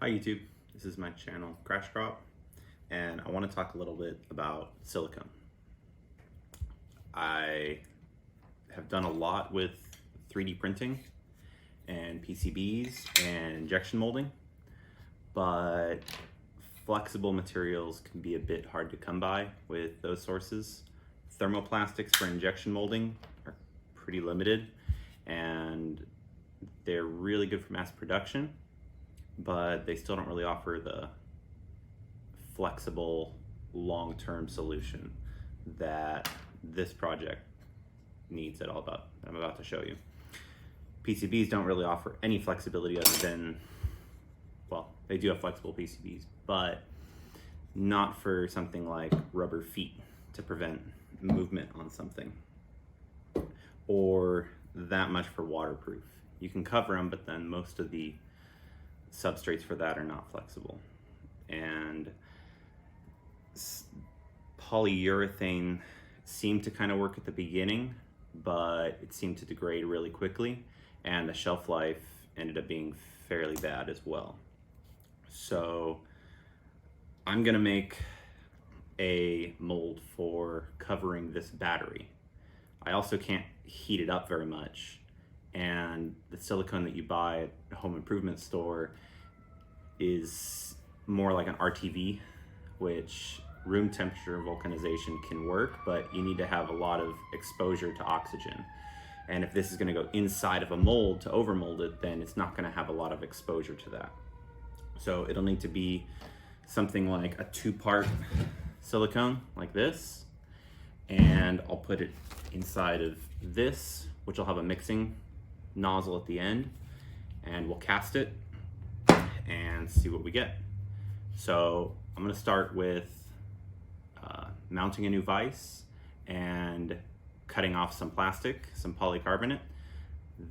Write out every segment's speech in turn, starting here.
Hi YouTube, this is my channel Crash Crop, and I want to talk a little bit about silicone. I have done a lot with 3D printing and PCBs and injection molding, but flexible materials can be a bit hard to come by with those sources. Thermoplastics for injection molding are pretty limited, and they're really good for mass production, but they still don't really offer the flexible long-term solution that this project needs at all about that I'm about to show you. PCBs don't really offer any flexibility other than, well, they do have flexible PCBs, but not for something like rubber feet to prevent movement on something, or that much for waterproof. You can cover them, but then most of the substrates for that are not flexible. And polyurethane seemed to kind of work at the beginning, but it seemed to degrade really quickly, and the shelf life ended up being fairly bad as well. So I'm gonna make a mold for covering this battery. I also can't heat it up very much, and the silicone that you buy at a home improvement store is more like an RTV, which room temperature vulcanization can work, but you need to have a lot of exposure to oxygen. And if this is going to go inside of a mold to overmold it, then it's not going to have a lot of exposure to that. So it'll need to be something like a 2-part silicone like this, and I'll put it inside of this, which will have a mixing nozzle at the end, and we'll cast it and see what we get. So I'm going to start with mounting a new vise and cutting off some plastic, some polycarbonate.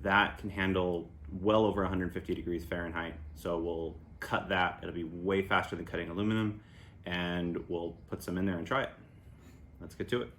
That can handle well over 150 degrees Fahrenheit, so we'll cut that. It'll be way faster than cutting aluminum, and we'll put some in there and try it. Let's get to it.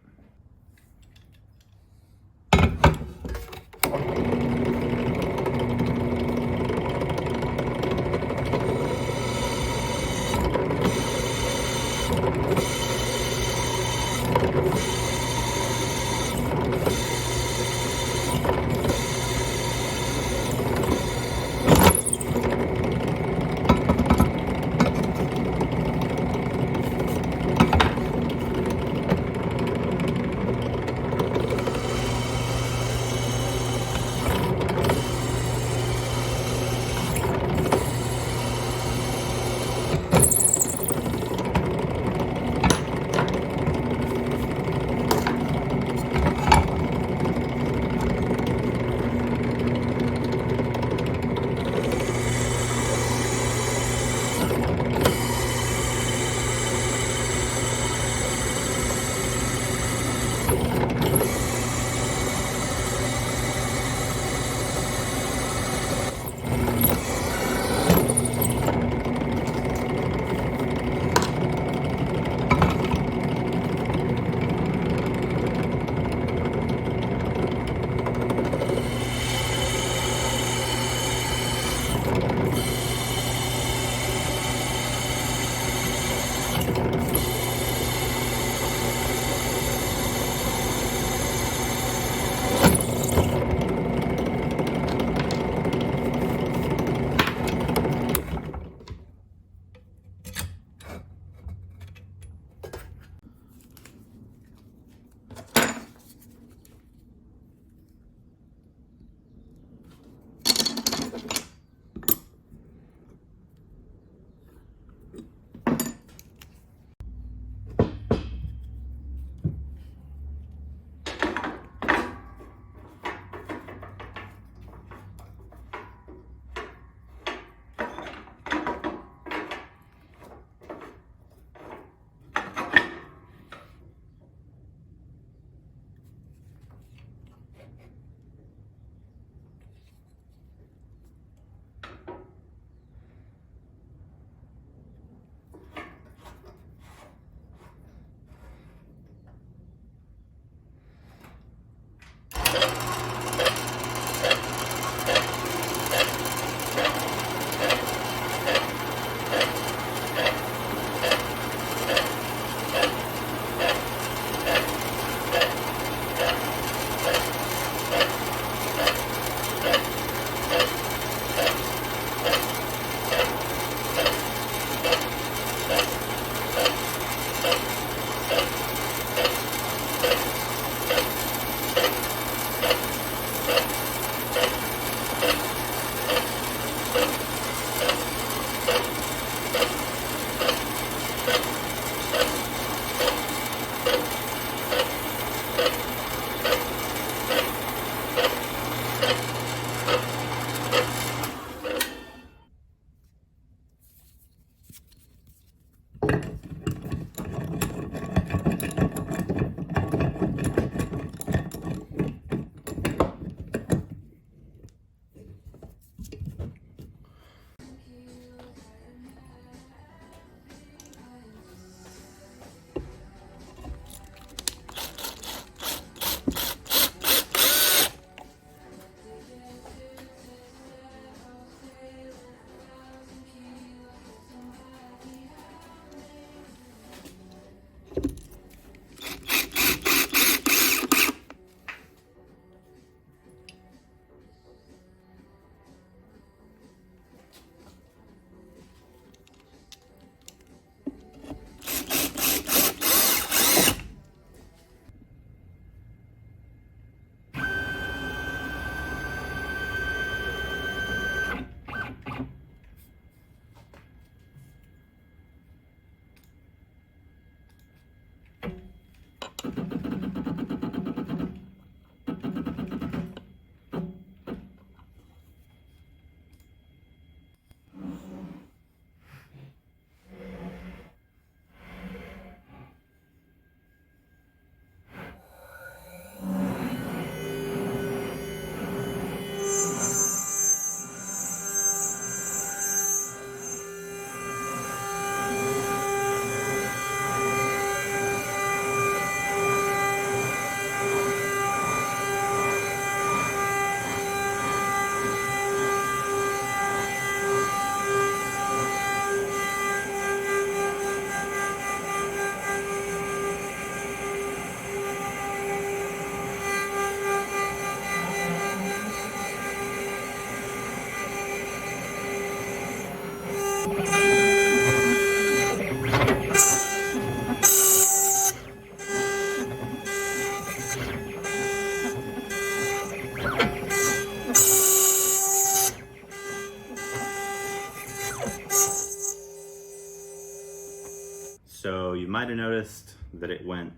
So you might have noticed that it went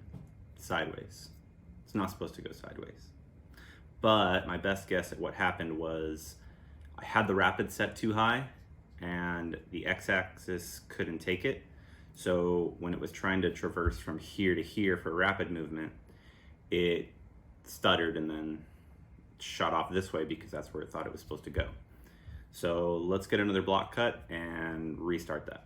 sideways. It's not supposed to go sideways. But my best guess at what happened was I had the rapid set too high and the x-axis couldn't take it. So when it was trying to traverse from here to here for rapid movement, it stuttered and then shot off this way because that's where it thought it was supposed to go. So let's get another block cut and restart that.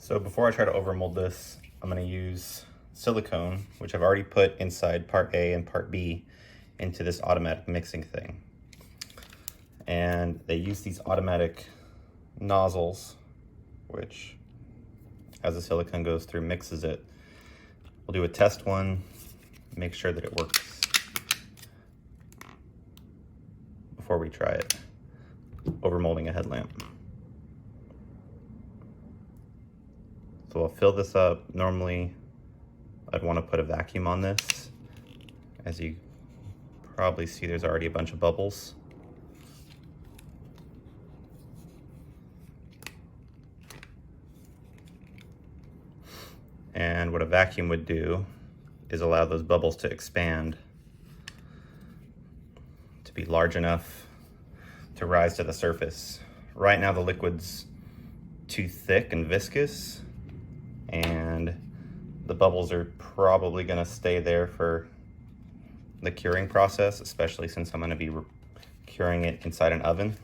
So before I try to overmold this, I'm going to use silicone, which I've already put inside part A and part B into this automatic mixing thing. And they use these automatic nozzles, which as the silicone goes through, mixes it. We'll do a test one, make sure that it works before we try it overmolding a headlamp. So I'll fill this up. Normally, I'd want to put a vacuum on this. As you probably see, there's already a bunch of bubbles. And what a vacuum would do is allow those bubbles to expand to be large enough to rise to the surface. Right now the liquid's too thick and viscous, and the bubbles are probably going to stay there for the curing process, especially since I'm going to be curing it inside an oven.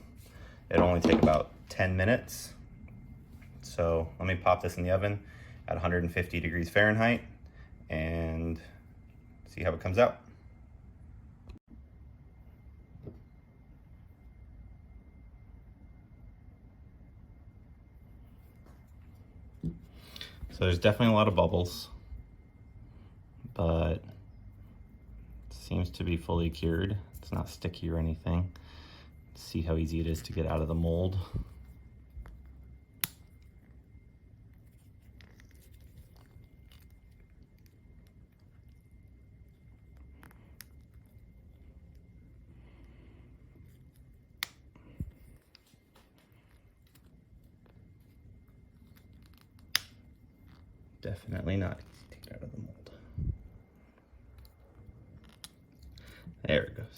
It'll only take about 10 minutes. So let me pop this in the oven at 150 degrees Fahrenheit and see how it comes out. So there's definitely a lot of bubbles, but it seems to be fully cured. It's not sticky or anything. See how easy it is to get out of the mold. Definitely not easy to get out of the mold. There it goes.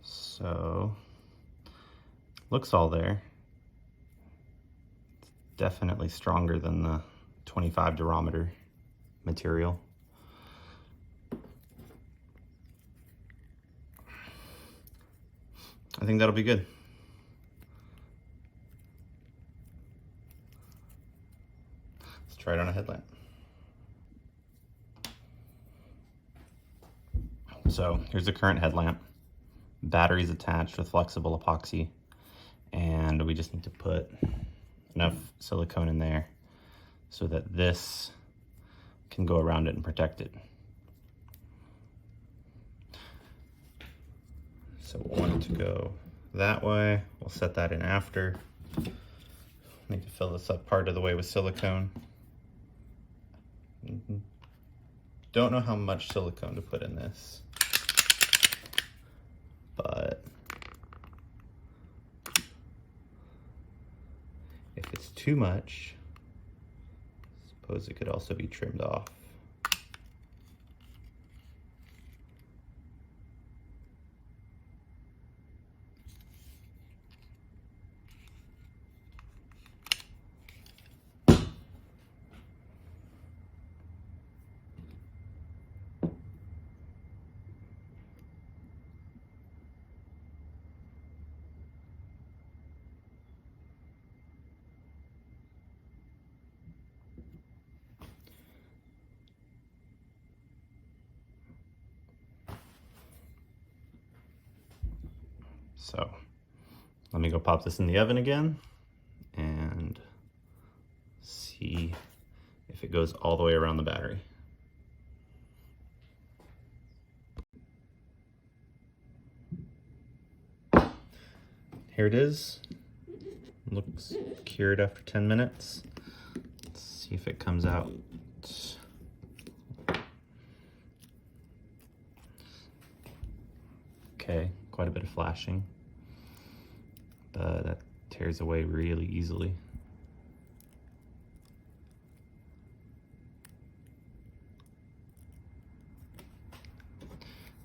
So, looks all there. It's definitely stronger than the 25 durometer material. I think that'll be good. Try it on a headlamp. So here's the current headlamp. Batteries attached with flexible epoxy, and we just need to put enough silicone in there so that this can go around it and protect it. So we'll want it to go that way. We'll set that in after. Need to fill this up part of the way with silicone. Don't know how much silicone to put in this, but if it's too much, I suppose it could also be trimmed off. So let me go pop this in the oven again and see if it goes all the way around the battery. Here it is. Looks cured after 10 minutes. Let's see if it comes out. Okay, quite a bit of flashing, but that tears away really easily.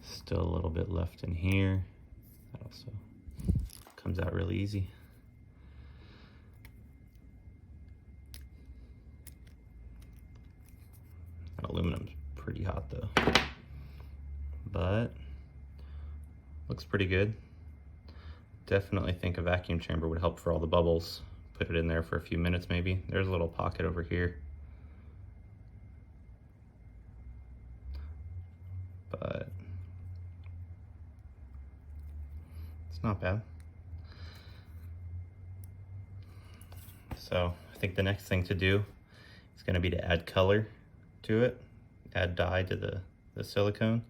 Still a little bit left in here. That also comes out really easy. That aluminum's pretty hot though, but looks pretty good. Definitely think a vacuum chamber would help for all the bubbles, put it in there for a few minutes maybe. There's a little pocket over here. But it's not bad. So I think the next thing to do is going to be to add color to it, add dye to the silicone,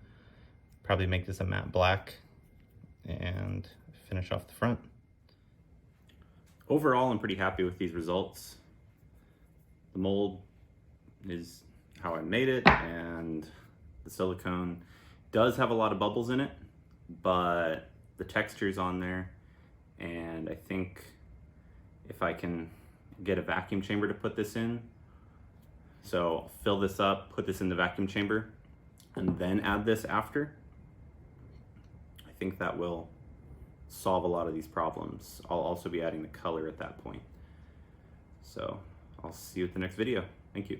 probably make this a matte black, and finish off the front. Overall, I'm pretty happy with these results. The mold is how I made it, and the silicone does have a lot of bubbles in it, but the texture's on there, and I think if I can get a vacuum chamber to put this in, so I'll fill this up, put this in the vacuum chamber, and then add this after, I think that will solve a lot of these problems. I'll also be adding the color at that point. So I'll see you at the next video. Thank you.